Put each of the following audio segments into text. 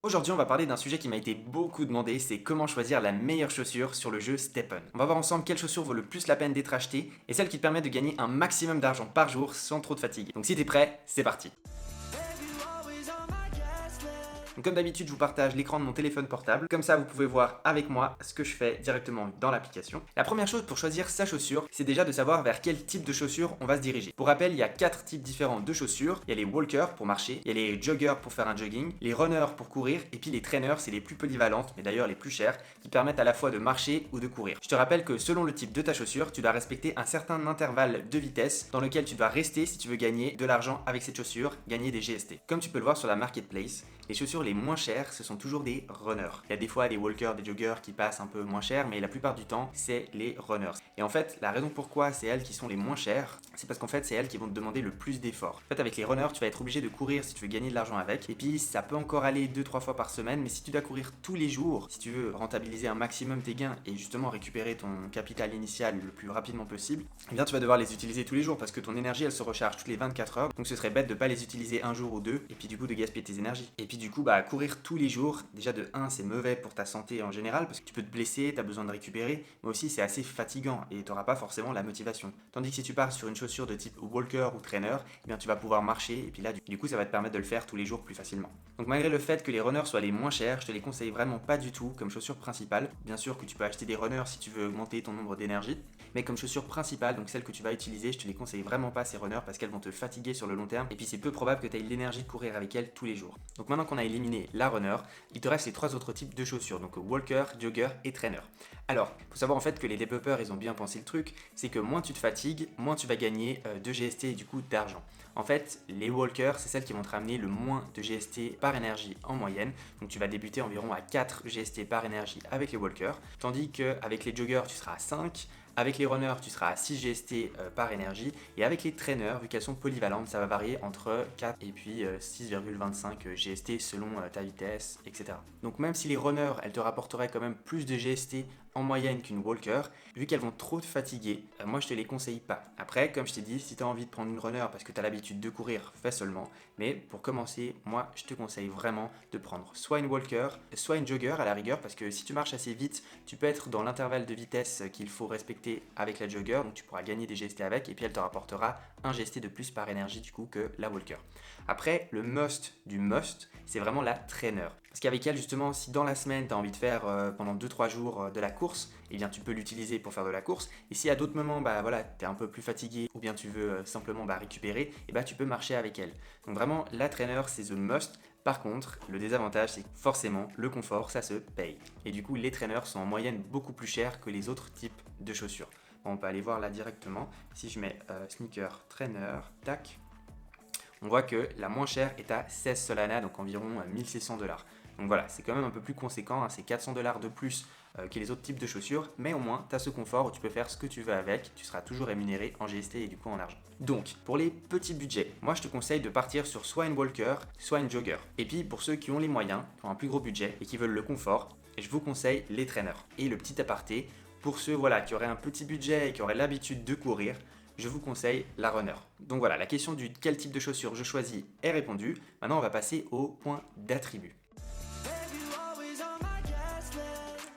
Aujourd'hui, on va parler d'un sujet qui m'a été beaucoup demandé, c'est comment choisir la meilleure chaussure sur le jeu Steppen. On va voir ensemble quelle chaussure vaut le plus la peine d'être achetée et celle qui te permet de gagner un maximum d'argent par jour sans trop de fatigue. Donc si t'es prêt, c'est parti. Donc, comme d'habitude, je vous partage l'écran de mon téléphone portable. Comme ça, vous pouvez voir avec moi ce que je fais directement dans l'application. La première chose pour choisir sa chaussure, c'est déjà de savoir vers quel type de chaussure on va se diriger. Pour rappel, il y a 4 types différents de chaussures. Il y a les walkers pour marcher, il y a les joggers pour faire un jogging, les runners pour courir, et puis les trainers, c'est les plus polyvalentes, mais d'ailleurs les plus chères, qui permettent à la fois de marcher ou de courir. Je te rappelle que selon le type de ta chaussure, tu dois respecter un certain intervalle de vitesse dans lequel tu dois rester si tu veux gagner de l'argent avec cette chaussure, gagner des GST. Comme tu peux le voir sur la marketplace, les chaussures les moins chères, ce sont toujours des runners. Il y a des fois des walkers, des joggers qui passent un peu moins cher, mais la plupart du temps, c'est les runners. Et en fait, la raison pourquoi c'est elles qui sont les moins chères, c'est parce qu'en fait, c'est elles qui vont te demander le plus d'efforts. En fait, avec les runners, tu vas être obligé de courir si tu veux gagner de l'argent avec. Et puis, ça peut encore aller 2-3 fois par semaine, mais si tu dois courir tous les jours, si tu veux rentabiliser un maximum tes gains et justement récupérer ton capital initial le plus rapidement possible, eh bien, tu vas devoir les utiliser tous les jours parce que ton énergie, elle se recharge toutes les 24 heures. Donc, ce serait bête de pas les utiliser un jour ou deux et puis du coup de gaspiller tes énergies. Et puis du coup, courir tous les jours, déjà de 1, c'est mauvais pour ta santé en général parce que tu peux te blesser, tu as besoin de récupérer, mais aussi c'est assez fatigant et tu n'auras pas forcément la motivation. Tandis que si tu pars sur une chaussure de type walker ou trainer, eh bien tu vas pouvoir marcher et puis là du coup ça va te permettre de le faire tous les jours plus facilement. Donc malgré le fait que les runners soient les moins chers, je te les conseille vraiment pas du tout comme chaussure principale. Bien sûr que tu peux acheter des runners si tu veux augmenter ton nombre d'énergie, mais comme chaussure principale, donc celle que tu vas utiliser, je te les conseille vraiment pas ces runners parce qu'elles vont te fatiguer sur le long terme et puis c'est peu probable que tu aies l'énergie de courir avec elles tous les jours. Donc maintenant qu'on a éliminé la runner, il te reste les 3 autres types de chaussures, donc walker, jogger et trainer. Alors, il faut savoir en fait que les développeurs, ils ont bien pensé le truc, c'est que moins tu te fatigues, moins tu vas gagner de GST et du coup d'argent. En fait, les walkers, c'est celles qui vont te ramener le moins de GST par énergie en moyenne. Donc tu vas débuter environ à 4 GST par énergie avec les walkers, tandis qu'avec les joggers, tu seras à 5. Avec les runners, tu seras à 6 GST par énergie. Et avec les trainers, vu qu'elles sont polyvalentes, ça va varier entre 4 et puis 6,25 GST selon ta vitesse, etc. Donc même si les runners, elles te rapporteraient quand même plus de GST en moyenne qu'une walker, vu qu'elles vont trop te fatiguer, moi je te les conseille pas. Après, comme je t'ai dit, si tu as envie de prendre une runner parce que tu as l'habitude de courir, fais seulement. Mais pour commencer, moi je te conseille vraiment de prendre soit une walker, soit une jogger à la rigueur, parce que si tu marches assez vite, tu peux être dans l'intervalle de vitesse qu'il faut respecter avec la jogger, donc tu pourras gagner des GST avec, et puis elle te rapportera un GST de plus par énergie du coup que la walker. Après, le must du must, c'est vraiment la trainer. Parce qu'avec elle, justement, si dans la semaine, tu as envie de faire pendant 2-3 jours de la course, eh bien tu peux l'utiliser pour faire de la course. Et si à d'autres moments, tu es un peu plus fatigué ou bien tu veux simplement récupérer, tu peux marcher avec elle. Donc vraiment, la trainer, c'est the must. Par contre, le désavantage, c'est que forcément, le confort, ça se paye. Et du coup, les trainers sont en moyenne beaucoup plus chers que les autres types de chaussures. Bon, on peut aller voir là directement. Si je mets sneaker trainer, tac, on voit que la moins chère est à 16 Solana, donc environ 1600 $. Donc voilà, c'est quand même un peu plus conséquent, c'est 400 $ de plus que les autres types de chaussures, mais au moins tu as ce confort où tu peux faire ce que tu veux avec, tu seras toujours rémunéré en GST et du coup en argent. Donc, pour les petits budgets, moi je te conseille de partir sur soit une walker, soit une jogger. Et puis pour ceux qui ont les moyens, qui ont un plus gros budget et qui veulent le confort, je vous conseille les trainers. Et le petit aparté, pour ceux qui auraient un petit budget et qui auraient l'habitude de courir, je vous conseille la runner. Donc voilà, la question du quel type de chaussures je choisis est répondue. Maintenant, on va passer au point d'attribut.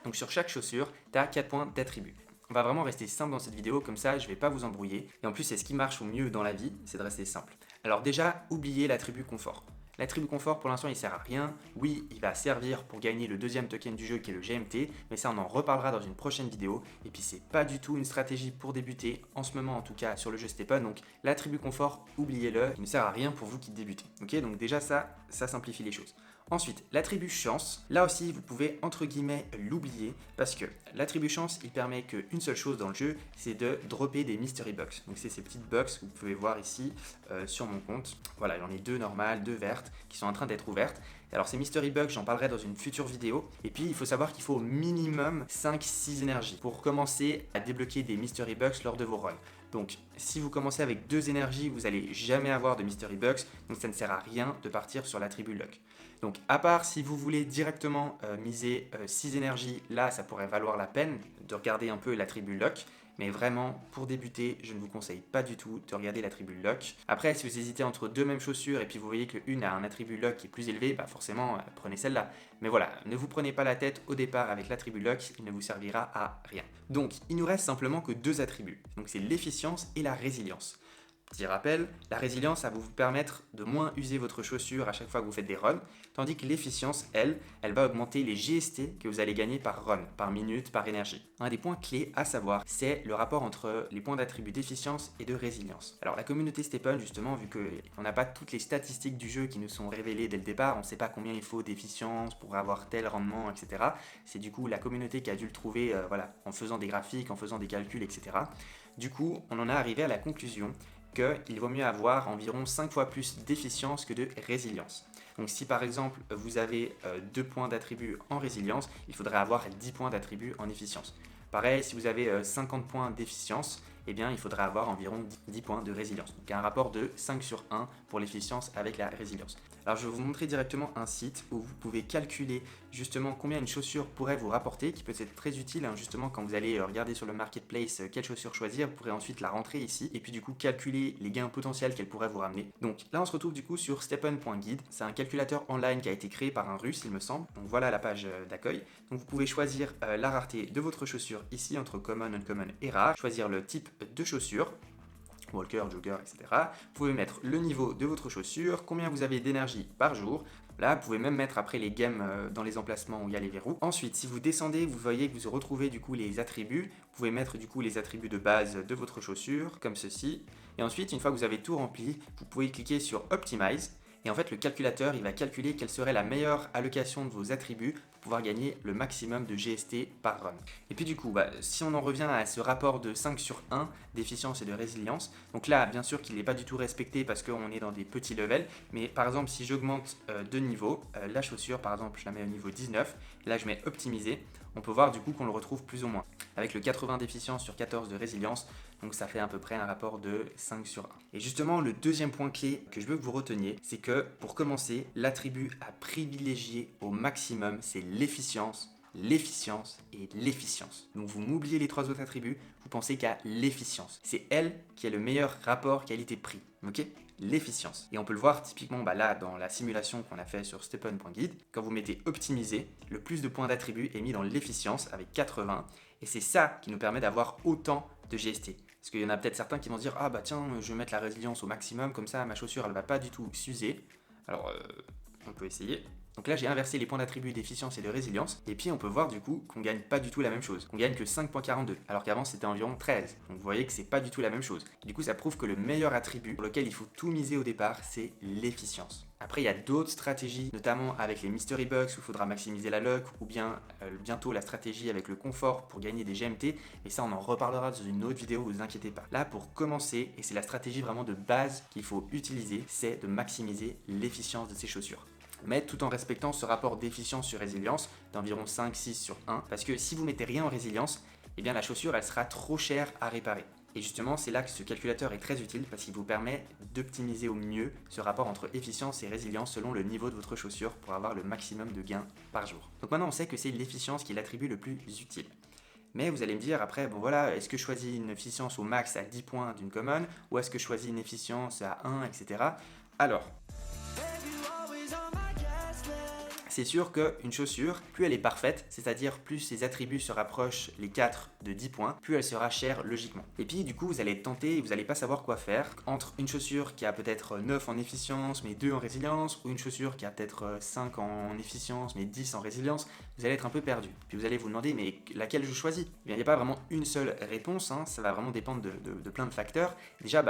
Donc sur chaque chaussure, tu as 4 points d'attribut. On va vraiment rester simple dans cette vidéo, comme ça je ne vais pas vous embrouiller. Et en plus, c'est ce qui marche au mieux dans la vie, c'est de rester simple. Alors déjà, oubliez l'attribut confort. L'attribut confort, pour l'instant, il sert à rien. Oui, il va servir pour gagner le deuxième token du jeu qui est le GMT, mais ça, on en reparlera dans une prochaine vidéo. Et puis, c'est pas du tout une stratégie pour débuter, en ce moment en tout cas, sur le jeu Steppen. Donc, l'attribut confort, oubliez-le, il ne sert à rien pour vous qui débutez. Ok, donc déjà, ça simplifie les choses. Ensuite, l'attribut chance, là aussi vous pouvez entre guillemets l'oublier parce que l'attribut chance il permet qu'une seule chose dans le jeu, c'est de dropper des mystery box. Donc c'est ces petites box que vous pouvez voir ici sur mon compte. Voilà, j'en ai 2 normales, 2 vertes qui sont en train d'être ouvertes. Alors ces mystery bugs, j'en parlerai dans une future vidéo. Et puis il faut savoir qu'il faut au minimum 5-6 énergies pour commencer à débloquer des mystery bugs lors de vos runs. Donc si vous commencez avec 2 énergies, vous n'allez jamais avoir de mystery bugs, donc ça ne sert à rien de partir sur l'attribut luck. Donc à part si vous voulez directement miser 6 énergies, là ça pourrait valoir la peine de regarder un peu l'attribut luck. mais vraiment, pour débuter, je ne vous conseille pas du tout de regarder l'attribut lock. Après, si vous hésitez entre deux mêmes chaussures et puis vous voyez qu'une a un attribut lock qui est plus élevé, bah forcément, prenez celle-là. Mais voilà, ne vous prenez pas la tête au départ avec l'attribut lock, il ne vous servira à rien. Donc, il nous reste simplement que deux attributs. Donc, c'est l'efficience et la résilience. Petit rappel, la résilience, ça va vous permettre de moins user votre chaussure à chaque fois que vous faites des runs, tandis que l'efficience, elle va augmenter les GST que vous allez gagner par run, par minute, par énergie. Un des points clés à savoir, c'est le rapport entre les points d'attribut d'efficience et de résilience. Alors la communauté Stepn, justement, vu qu'on n'a pas toutes les statistiques du jeu qui nous sont révélées dès le départ, on ne sait pas combien il faut d'efficience pour avoir tel rendement, etc. C'est du coup la communauté qui a dû le trouver voilà, en faisant des graphiques, en faisant des calculs, etc. Du coup, on en est arrivé à la conclusion qu'il vaut mieux avoir environ 5 fois plus d'efficience que de résilience. Donc si par exemple vous avez 2 points d'attribut en résilience, il faudrait avoir 10 points d'attribut en efficience. Pareil, si vous avez 50 points d'efficience, eh bien il faudrait avoir environ 10 points de résilience. Donc un rapport de 5 sur 1 pour l'efficience avec la résilience. Alors je vais vous montrer directement un site où vous pouvez calculer justement combien une chaussure pourrait vous rapporter, qui peut être très utile justement quand vous allez regarder sur le marketplace quelle chaussure choisir, vous pourrez ensuite la rentrer ici et puis du coup calculer les gains potentiels qu'elle pourrait vous ramener. Donc là on se retrouve du coup sur stepn.guide, c'est un calculateur online qui a été créé par un russe il me semble. Donc voilà la page d'accueil. Donc vous pouvez choisir la rareté de votre chaussure ici entre common, uncommon et rare, choisir le type de chaussure, walker, jogger, etc. Vous pouvez mettre le niveau de votre chaussure, combien vous avez d'énergie par jour. Là, vous pouvez même mettre après les games dans les emplacements où il y a les verrous. Ensuite, si vous descendez, vous voyez que vous retrouvez du coup les attributs. Vous pouvez mettre du coup les attributs de base de votre chaussure, comme ceci. Et ensuite, une fois que vous avez tout rempli, vous pouvez cliquer sur Optimize. Et en fait, le calculateur, il va calculer quelle serait la meilleure allocation de vos attributs pour pouvoir gagner le maximum de GST par run. Et puis du coup, si on en revient à ce rapport de 5 sur 1 d'efficience et de résilience, donc là, bien sûr qu'il n'est pas du tout respecté parce qu'on est dans des petits levels, mais par exemple, si j'augmente de niveau, la chaussure, par exemple, je la mets au niveau 19, là je mets optimiser, on peut voir du coup qu'on le retrouve plus ou moins. Avec le 80 d'efficience sur 14 de résilience, donc ça fait à peu près un rapport de 5 sur 1. Et justement, le deuxième point clé que je veux que vous reteniez, c'est que pour commencer, l'attribut à privilégier au maximum, c'est l'efficience, l'efficience et l'efficience. Donc vous m'oubliez les trois autres attributs, vous pensez qu'à l'efficience. C'est elle qui a le meilleur rapport qualité-prix. Ok ? L'efficience. Et on peut le voir typiquement là dans la simulation qu'on a fait sur stepn.guide. Quand vous mettez optimiser, le plus de points d'attribut est mis dans l'efficience avec 80. Et c'est ça qui nous permet d'avoir autant de GST. Parce qu'il y en a peut-être certains qui vont se dire ah bah tiens, je vais mettre la résilience au maximum, comme ça ma chaussure elle va pas du tout s'user. Alors on peut essayer. Donc là j'ai inversé les points d'attribut d'efficience et de résilience, et puis on peut voir du coup qu'on gagne pas du tout la même chose, qu'on gagne que 5.42, alors qu'avant c'était environ 13. Donc vous voyez que c'est pas du tout la même chose. Et du coup ça prouve que le meilleur attribut pour lequel il faut tout miser au départ, c'est l'efficience. Après il y a d'autres stratégies, notamment avec les mystery bucks où il faudra maximiser la luck, ou bien bientôt la stratégie avec le confort pour gagner des GMT, mais ça on en reparlera dans une autre vidéo, vous inquiétez pas. Là pour commencer, et c'est la stratégie vraiment de base qu'il faut utiliser, c'est de maximiser l'efficience de ces chaussures, mais tout en respectant ce rapport d'efficience sur résilience d'environ 5-6 sur 1, parce que si vous mettez rien en résilience, eh bien la chaussure elle sera trop chère à réparer. Et justement c'est là que ce calculateur est très utile parce qu'il vous permet d'optimiser au mieux ce rapport entre efficience et résilience selon le niveau de votre chaussure pour avoir le maximum de gains par jour. Donc maintenant on sait que c'est l'efficience qui est l'attribut le plus utile. Mais vous allez me dire après, bon voilà, est-ce que je choisis une efficience au max à 10 points d'une common, ou est-ce que je choisis une efficience à 1, etc. Alors, c'est sûr qu'une chaussure, plus elle est parfaite, c'est-à-dire plus ses attributs se rapprochent les 4 de 10 points, plus elle sera chère logiquement. Et puis du coup, vous allez être tenté et vous n'allez pas savoir quoi faire entre une chaussure qui a peut-être 9 en efficience mais 2 en résilience, ou une chaussure qui a peut-être 5 en efficience mais 10 en résilience. Vous allez être un peu perdu. Puis vous allez vous demander mais laquelle je choisis ? Eh bien, il n'y a pas vraiment une seule réponse, ça va vraiment dépendre de plein de facteurs. Déjà,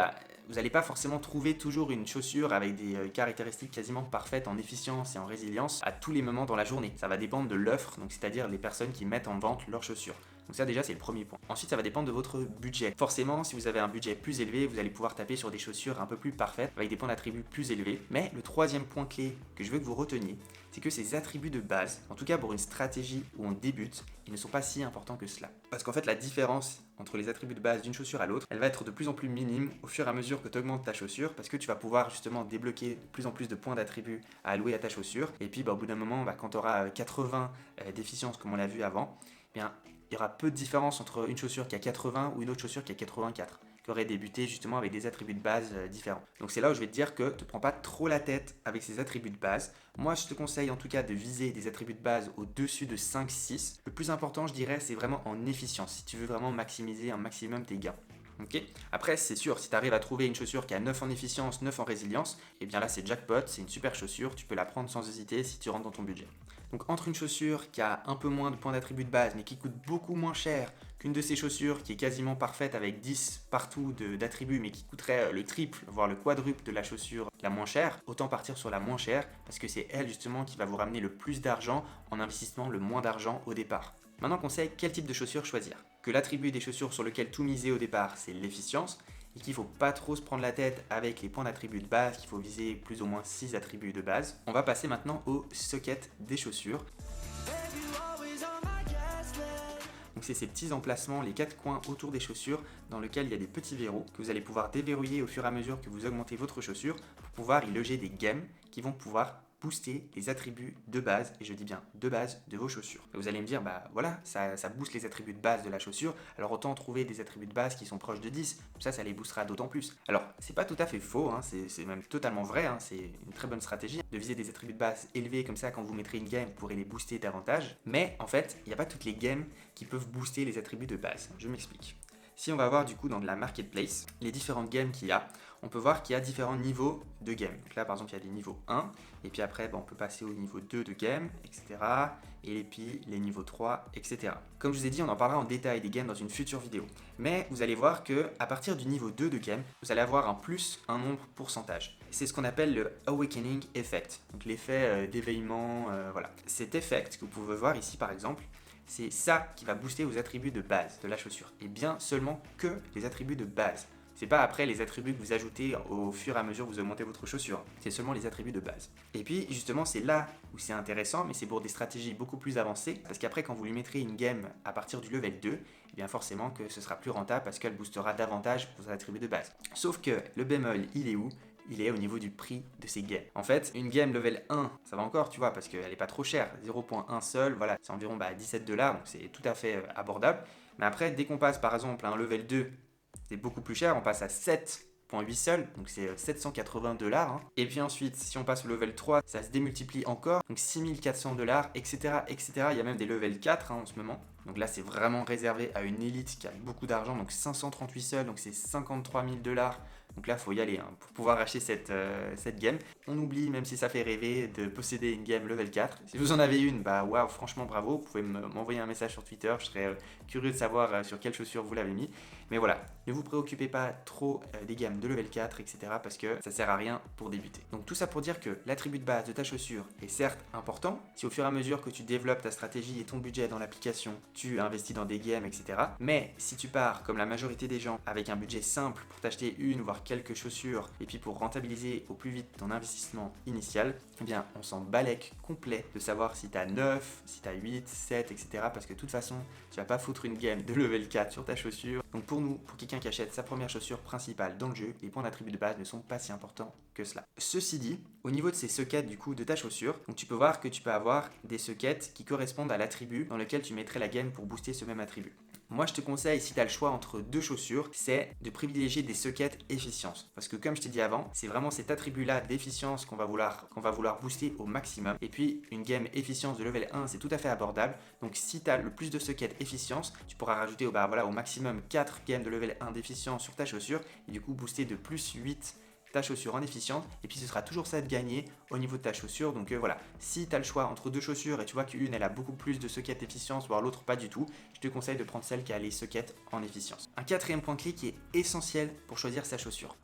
vous n'allez pas forcément trouver toujours une chaussure avec des caractéristiques quasiment parfaites en efficience et en résilience à tous les moments dans la journée. Ça va dépendre de l'offre, donc c'est-à-dire les personnes qui mettent en vente leurs chaussures. Donc ça déjà c'est le premier point. Ensuite ça va dépendre de votre budget. Forcément si vous avez un budget plus élevé, vous allez pouvoir taper sur des chaussures un peu plus parfaites avec des points d'attributs plus élevés. Mais le troisième point clé que je veux que vous reteniez, c'est que ces attributs de base, en tout cas pour une stratégie où on débute, ils ne sont pas si importants que cela. Parce qu'en fait la différence entre les attributs de base d'une chaussure à l'autre, elle va être de plus en plus minime au fur et à mesure que tu augmentes ta chaussure, parce que tu vas pouvoir justement débloquer de plus en plus de points d'attributs à allouer à ta chaussure. Et puis au bout d'un moment, quand tu auras 80 d'efficience comme on l'a vu avant, eh bien il y aura peu de différence entre une chaussure qui a 80 ou une autre chaussure qui a 84, qui aurait débuté justement avec des attributs de base différents. Donc c'est là où je vais te dire que te prends pas trop la tête avec ces attributs de base. Moi je te conseille en tout cas de viser des attributs de base au-dessus de 5-6. Le plus important je dirais c'est vraiment en efficience, si tu veux vraiment maximiser un maximum tes gains. Okay. Après, c'est sûr, si tu arrives à trouver une chaussure qui a 9 en efficience, 9 en résilience, et bien là c'est jackpot, c'est une super chaussure, tu peux la prendre sans hésiter si tu rentres dans ton budget. Donc entre une chaussure qui a un peu moins de points d'attribut de base mais qui coûte beaucoup moins cher qu'une de ces chaussures qui est quasiment parfaite avec 10 partout d'attributs mais qui coûterait le triple, voire le quadruple de la chaussure la moins chère, autant partir sur la moins chère parce que c'est elle justement qui va vous ramener le plus d'argent en investissement le moins d'argent au départ. Maintenant qu'on sait quel type de chaussures choisir, que l'attribut des chaussures sur lequel tout miser au départ c'est l'efficience, et qu'il ne faut pas trop se prendre la tête avec les points d'attribut de base, qu'il faut viser plus ou moins 6 attributs de base. On va passer maintenant aux sockets des chaussures. Donc c'est ces petits emplacements, les 4 coins autour des chaussures dans lesquels il y a des petits verrous que vous allez pouvoir déverrouiller au fur et à mesure que vous augmentez votre chaussure pour pouvoir y loger des gemmes qui vont pouvoir booster les attributs de base, et je dis bien de base, de vos chaussures. Et vous allez me dire, bah voilà, ça booste les attributs de base de la chaussure, alors autant trouver des attributs de base qui sont proches de 10, ça les boostera d'autant plus. Alors, c'est pas tout à fait faux, hein, c'est même totalement vrai, hein, c'est une très bonne stratégie de viser des attributs de base élevés, comme ça quand vous mettrez une game, vous pourrez les booster davantage, mais en fait, il n'y a pas toutes les games qui peuvent booster les attributs de base. Je m'explique. Si on va voir du coup dans de la marketplace, les différentes games qu'il y a, on peut voir qu'il y a différents niveaux de game. Donc là par exemple il y a des niveaux 1, et puis après on peut passer au niveau 2 de game, etc. Et puis les niveaux 3, etc. Comme je vous ai dit, on en parlera en détail des games dans une future vidéo. Mais vous allez voir que à partir du niveau 2 de game, vous allez avoir un nombre pourcentage. C'est ce qu'on appelle le Awakening Effect, donc l'effet d'éveillement, voilà. Cet effet que vous pouvez voir ici par exemple, c'est ça qui va booster vos attributs de base de la chaussure. Et bien seulement que les attributs de base. C'est pas après les attributs que vous ajoutez au fur et à mesure que vous augmentez votre chaussure. C'est seulement les attributs de base. Et puis justement c'est là où c'est intéressant, mais c'est pour des stratégies beaucoup plus avancées. Parce qu'après quand vous lui mettrez une game à partir du level 2, eh bien forcément que ce sera plus rentable parce qu'elle boostera davantage vos attributs de base. Sauf que le bémol, il est où ? Il est au niveau du prix de ces games. En fait, une game level 1, ça va encore, tu vois, parce qu'elle n'est pas trop chère. 0.1 seul, voilà, c'est environ $17, donc c'est tout à fait abordable. Mais après, dès qu'on passe par exemple à un level 2, c'est beaucoup plus cher, on passe à 7.8 seul, donc c'est $780. Hein. Et puis ensuite, si on passe au level 3, ça se démultiplie encore, donc $6.400, etc., etc. Il y a même des level 4 hein, en ce moment. Donc là, c'est vraiment réservé à une élite qui a beaucoup d'argent, donc 538 seuls, donc c'est $53.000. Donc là, il faut y aller hein, pour pouvoir acheter cette game. On oublie, même si ça fait rêver, de posséder une game level 4. Si vous en avez une, bah waouh, franchement bravo. Vous pouvez m'envoyer un message sur Twitter. Je serais curieux de savoir sur quelle chaussure vous l'avez mis. Mais voilà, ne vous préoccupez pas trop des gammes de level 4, etc. parce que ça sert à rien pour débuter. Donc tout ça pour dire que l'attribut de base de ta chaussure est certes important. Si au fur et à mesure que tu développes ta stratégie et ton budget dans l'application, tu investis dans des games, etc. Mais si tu pars, comme la majorité des gens, avec un budget simple pour t'acheter une, voire quelques chaussures, et puis pour rentabiliser au plus vite ton investissement initial, eh bien on s'en balèque complet de savoir si tu as 9, si tu as 8, 7, etc. parce que de toute façon, tu vas pas foutre une game de level 4 sur ta chaussure. Donc pour nous, pour quelqu'un qui achète sa première chaussure principale dans le jeu, les points d'attribut de base ne sont pas si importants que cela. Ceci dit, au niveau de ces sockets du coup de ta chaussure, donc tu peux voir que tu peux avoir des sockets qui correspondent à l'attribut dans lequel tu mettrais la game pour booster ce même attribut. Moi, je te conseille, si tu as le choix entre deux chaussures, c'est de privilégier des sockets efficience. Parce que comme je t'ai dit avant, c'est vraiment cet attribut-là d'efficience qu'on va vouloir booster au maximum. Et puis, une game efficience de level 1, c'est tout à fait abordable. Donc, si tu as le plus de sockets efficience, tu pourras rajouter au maximum 4 games de level 1 d'efficience sur ta chaussure. Et du coup, booster de plus 8 ta chaussure en efficience, et puis ce sera toujours ça de gagner au niveau de ta chaussure. Donc voilà, si tu as le choix entre deux chaussures et tu vois qu'une elle a beaucoup plus de sockets efficience, voire l'autre pas du tout, je te conseille de prendre celle qui a les sockets en efficience. Un quatrième point clé qui est essentiel pour choisir sa chaussure.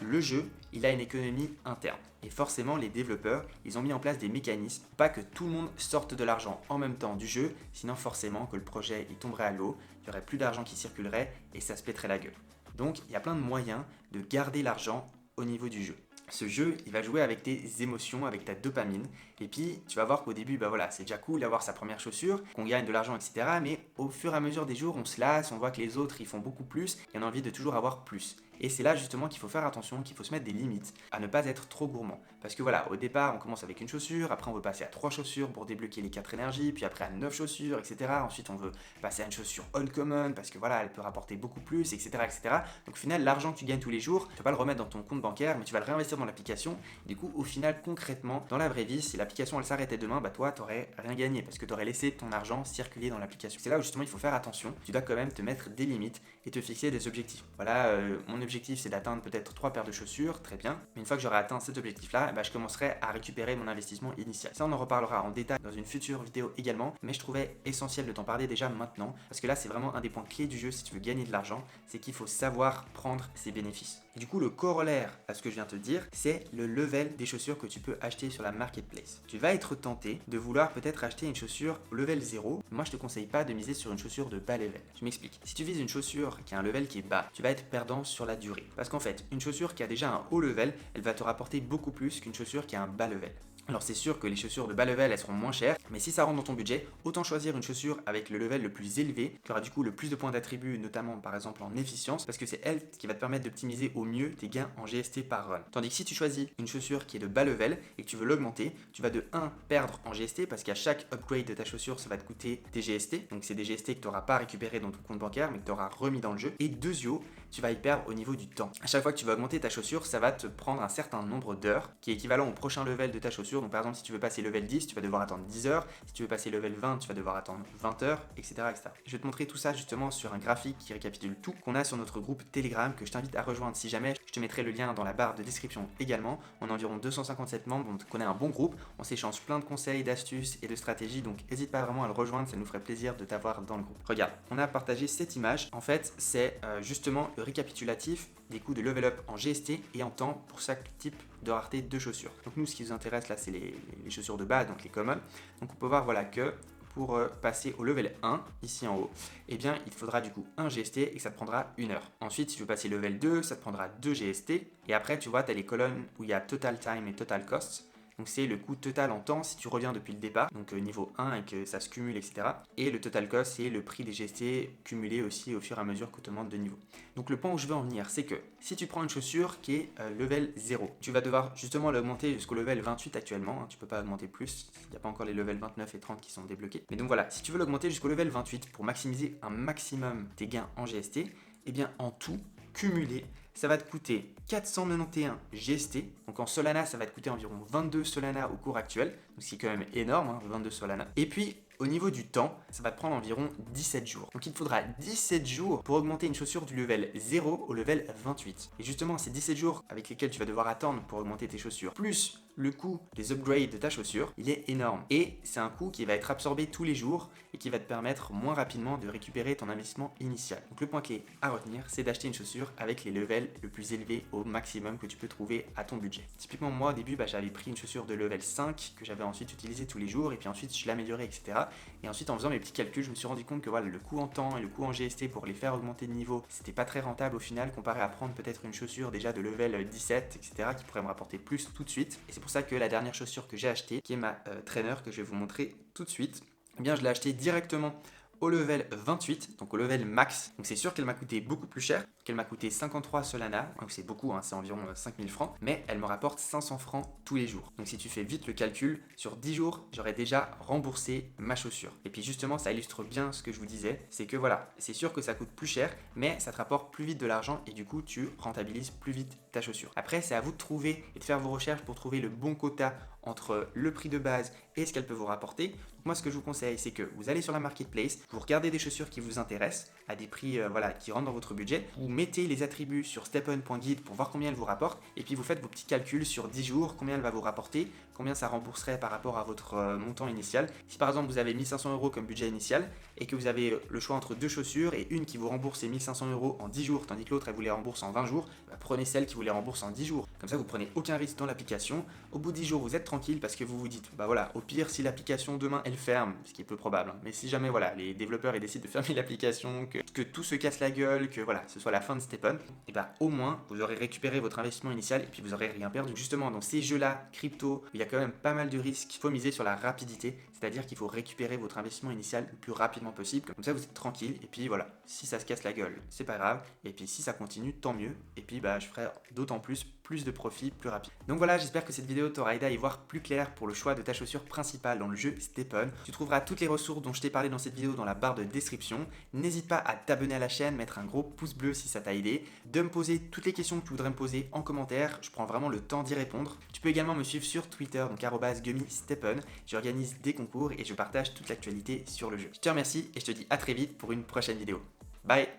Le jeu, il a une économie interne. Et forcément, les développeurs, ils ont mis en place des mécanismes pour pas que tout le monde sorte de l'argent en même temps du jeu, sinon forcément que le projet il tomberait à l'eau, il y aurait plus d'argent qui circulerait et ça se pèterait la gueule. Donc, il y a plein de moyens de garder l'argent au niveau du jeu. Ce jeu, il va jouer avec tes émotions, avec ta dopamine. Et puis, tu vas voir qu'au début, c'est déjà cool d'avoir sa première chaussure, qu'on gagne de l'argent, etc. Mais au fur et à mesure des jours, on se lasse, on voit que les autres, ils font beaucoup plus, et on a envie de toujours avoir plus. Et c'est là justement qu'il faut faire attention, qu'il faut se mettre des limites, à ne pas être trop gourmand. Parce que voilà, au départ, on commence avec une chaussure, après on veut passer à 3 chaussures pour débloquer les 4 énergies, puis après à 9 chaussures, etc. Ensuite, on veut passer à une chaussure uncommon, parce que voilà, elle peut rapporter beaucoup plus, etc. etc. Donc au final, l'argent que tu gagnes tous les jours, tu vas pas le remettre dans ton compte bancaire, mais tu vas le réinvestir dans l'application. Du coup, au final, concrètement, dans la vraie vie, si l'application elle s'arrêtait demain, bah toi, t'aurais rien gagné, parce que t'aurais laissé ton argent circuler dans l'application. C'est là où justement il faut faire attention. Tu dois quand même te mettre des limites et te fixer des objectifs. Voilà, mon objectif c'est d'atteindre peut-être 3 paires de chaussures, très bien. Mais une fois que j'aurai atteint cet objectif-là, bah, je commencerai à récupérer mon investissement initial. Ça, on en reparlera en détail dans une future vidéo également, mais je trouvais essentiel de t'en parler déjà maintenant, parce que là, c'est vraiment un des points clés du jeu si tu veux gagner de l'argent, c'est qu'il faut savoir prendre ses bénéfices. Et du coup, le corollaire à ce que je viens de te dire, c'est le level des chaussures que tu peux acheter sur la marketplace. Tu vas être tenté de vouloir peut-être acheter une chaussure level 0. Moi, je te conseille pas de miser sur une chaussure de bas level. Je m'explique. Si tu vises une chaussure qui a un level qui est bas, tu vas être perdant sur la durée. Parce qu'en fait, une chaussure qui a déjà un haut level, elle va te rapporter beaucoup plus qu'une chaussure qui a un bas level. Alors c'est sûr que les chaussures de bas level elles seront moins chères, mais si ça rentre dans ton budget, autant choisir une chaussure avec le level le plus élevé, qui aura du coup le plus de points d'attribut, notamment par exemple en efficience, parce que c'est elle qui va te permettre d'optimiser au mieux tes gains en GST par run. Tandis que si tu choisis une chaussure qui est de bas level et que tu veux l'augmenter, tu vas de 1 perdre en GST parce qu'à chaque upgrade de ta chaussure ça va te coûter des GST, donc c'est des GST que tu n'auras pas récupéré dans ton compte bancaire mais que tu auras remis dans le jeu. Et deuxio, tu vas y perdre au niveau du temps. À chaque fois que tu vas augmenter ta chaussure, ça va te prendre un certain nombre d'heures qui est équivalent au prochain level de ta chaussure. Donc par exemple, si tu veux passer level 10, tu vas devoir attendre 10 heures. Si tu veux passer level 20, tu vas devoir attendre 20 heures, etc., etc. Je vais te montrer tout ça justement sur un graphique qui récapitule tout qu'on a sur notre groupe Telegram que je t'invite à rejoindre si jamais. Je te mettrai le lien dans la barre de description également. On a environ 257 membres, donc on est un bon groupe. On s'échange plein de conseils, d'astuces et de stratégies. Donc n'hésite pas vraiment à le rejoindre, ça nous ferait plaisir de t'avoir dans le groupe. Regarde, on a partagé cette image. En fait, c'est justement le récapitulatif des coûts de level up en GST et en temps pour chaque type de rareté de chaussures. Donc nous, ce qui nous intéresse là, c'est les chaussures de base, donc les common. Donc on peut voir voilà que pour passer au level 1, ici en haut, eh bien il te faudra du coup 1 GST et que ça te prendra 1 heure. Ensuite, si tu veux passer level 2, ça te prendra 2 GST. Et après, tu vois, tu as les colonnes où il y a Total Time et Total Cost. Donc c'est le coût total en temps si tu reviens depuis le départ, donc niveau 1 et que ça se cumule, etc. Et le total cost, c'est le prix des GST cumulé aussi au fur et à mesure que tu montes de niveau. Donc le point où je veux en venir, c'est que si tu prends une chaussure qui est level 0, tu vas devoir justement l'augmenter jusqu'au level 28 actuellement, hein, tu peux pas augmenter plus, il n'y a pas encore les levels 29 et 30 qui sont débloqués. Mais donc voilà, si tu veux l'augmenter jusqu'au level 28 pour maximiser un maximum tes gains en GST, eh bien en tout, cumulé, ça va te coûter 491 GST. Donc en Solana, ça va te coûter environ 22 Solana au cours actuel. Donc c'est quand même énorme, hein, 22 Solana. Et puis, au niveau du temps, ça va te prendre environ 17 jours. Donc il te faudra 17 jours pour augmenter une chaussure du level 0 au level 28. Et justement, ces 17 jours avec lesquels tu vas devoir attendre pour augmenter tes chaussures, plus le coût des upgrades de ta chaussure, il est énorme. Et c'est un coût qui va être absorbé tous les jours et qui va te permettre moins rapidement de récupérer ton investissement initial. Donc le point clé à retenir, c'est d'acheter une chaussure avec les levels le plus élevés au maximum que tu peux trouver à ton budget. Typiquement, moi au début, j'avais pris une chaussure de level 5 que j'avais ensuite utilisée tous les jours et puis ensuite je l'améliorais, etc. Et ensuite, en faisant mes petits calculs, je me suis rendu compte que voilà, le coût en temps et le coût en GST pour les faire augmenter de niveau, c'était pas très rentable au final comparé à prendre peut-être une chaussure déjà de level 17, etc. qui pourrait me rapporter plus tout de suite. Et c'est pour ça que la dernière chaussure que j'ai achetée, qui est ma trainer que je vais vous montrer tout de suite, eh bien je l'ai achetée directement au level 28, donc au level max. Donc c'est sûr qu'elle m'a coûté beaucoup plus cher, qu'elle m'a coûté 53 Solana, donc c'est beaucoup, hein, c'est environ 5000 francs, mais elle me rapporte 500 francs tous les jours. Donc si tu fais vite le calcul, sur 10 jours, j'aurais déjà remboursé ma chaussure. Et puis justement, ça illustre bien ce que je vous disais, c'est que voilà, c'est sûr que ça coûte plus cher, mais ça te rapporte plus vite de l'argent et du coup, tu rentabilises plus vite ta chaussure. Après, c'est à vous de trouver et de faire vos recherches pour trouver le bon quota entre le prix de base et ce qu'elle peut vous rapporter. Donc moi, ce que je vous conseille, c'est que vous allez sur la marketplace, vous regardez des chaussures qui vous intéressent à des prix qui rentrent dans votre budget, vous mettez les attributs sur stepon.guide pour voir combien elle vous rapporte, et puis vous faites vos petits calculs sur 10 jours, combien elle va vous rapporter, combien ça rembourserait par rapport à votre montant initial. Si par exemple vous avez 1500 € comme budget initial et que vous avez le choix entre deux chaussures et une qui vous rembourse ces 1500 € en 10 jours, tandis que l'autre elle vous les rembourse en 20 jours, prenez celle qui vous les rembourse en 10 jours. Comme ça, vous prenez aucun risque dans l'application. Au bout de 10 jours, vous êtes tranquille parce que vous vous dites, bah voilà, au pire, si l'application demain elle ferme, ce qui est peu probable, hein, mais si jamais voilà, les développeurs ils décident de fermer l'application, que tout se casse la gueule, que voilà, ce soit la fin de Stepon, et bah au moins vous aurez récupéré votre investissement initial et puis vous aurez rien perdu. Justement, dans ces jeux-là, crypto, il y a quand même pas mal de risques. Il faut miser sur la rapidité, c'est-à-dire qu'il faut récupérer votre investissement initial le plus rapidement possible. Comme ça, vous êtes tranquille. Et puis voilà, si ça se casse la gueule, c'est pas grave. Et puis si ça continue, tant mieux. Et puis bah je ferai d'autant plus de profit plus rapide. Donc voilà, j'espère que cette vidéo t'aura aidé à y voir plus clair pour le choix de ta chaussure principale dans le jeu Stepon. Tu trouveras toutes les ressources dont je t'ai parlé dans cette vidéo dans la barre de description. N'hésite pas à t'abonner à la chaîne, mettre un gros pouce bleu si ça t'a aidé, de me poser toutes les questions que tu voudrais me poser en commentaire, je prends vraiment le temps d'y répondre. Tu peux également me suivre sur Twitter, donc @gummystepon. J'organise des concours et je partage toute l'actualité sur le jeu. Je te remercie et je te dis à très vite pour une prochaine vidéo. Bye!